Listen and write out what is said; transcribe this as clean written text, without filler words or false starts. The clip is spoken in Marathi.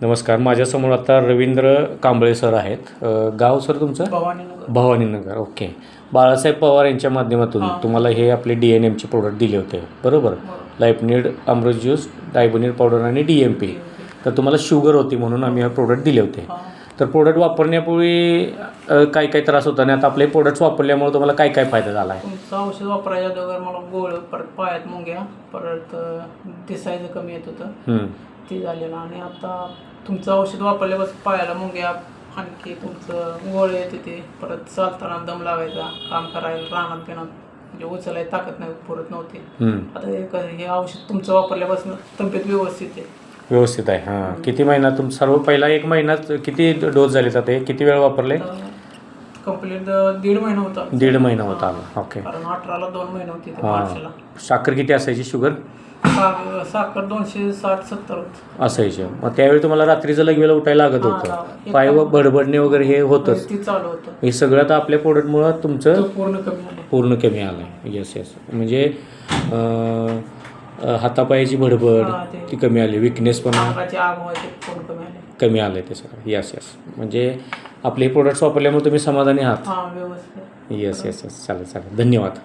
नमस्कार. माझ्यासमोर आता रवींद्र कांबळे सर आहेत. गाव सर तुमचं? भवानीनगर. ओके. बाळासाहेब पवार यांच्या माध्यमातून तुम्हाला हे आपले DNMचे प्रोडक्ट दिले होते, बरोबर? लाईफनीड, अमृत ज्यूस, डायबोनीड पावडर आणि DMP. तर तुम्हाला शुगर होती म्हणून आम्ही हे प्रोडक्ट दिले होते. तर प्रोडक्ट वापरण्यापूर्वी काय काय त्रास होता आणि आता आपले प्रोडक्ट्स वापरल्यामुळे तुम्हाला काय काय फायदा झाला आहे? तुमचं औषध वापरायच्या अगोदर मला गोळ, परत पायात मुंग्या, परत दिसायचं कमी येत होतं ते झालेलं. आणि आता तुमचं औषध वापरल्यापासून पायाला मुंग्या, आणखी तुमचं गोळ येते ते, परत चालताना दम लागायचा, काम करायला रानात पिनात म्हणजे उचलायला ताकद नाही, पुरत नव्हती. आता हे औषध तुमचं वापरल्यापासून तब्येत व्यवस्थित आहे. हां. किती महिना सर्व पहिला 1 महिन्यात किती डोस झाले तर ते किती वेळ वापरले? कंप्लीट 1.5 महिना होता. 1.5 महिना होता. ओके. कारण 18ला 2 महिने होती. साखर किती असायची? शुगर साखर 260-70 असायची. मग त्यावेळी तुम्हाला रात्रीचं लगेला उठायला लागत होतं, पाय बडबडणे वगैरे हे होतंच. ते चालू होतं. हे सगळं आता आपल्या प्रोडक्टमुळं तुमचं पूर्ण कमी आलं आहे. येस. म्हणजे हातापायाची भडबड ती कमी आली, विकनेस पण कमी आलं आहे ते सगळं. येस. म्हणजे आपले प्रोडक्ट्स वापरल्यामुळे तुम्ही समाधानी आहात? व्यवस्थित. येस. चालेल. धन्यवाद.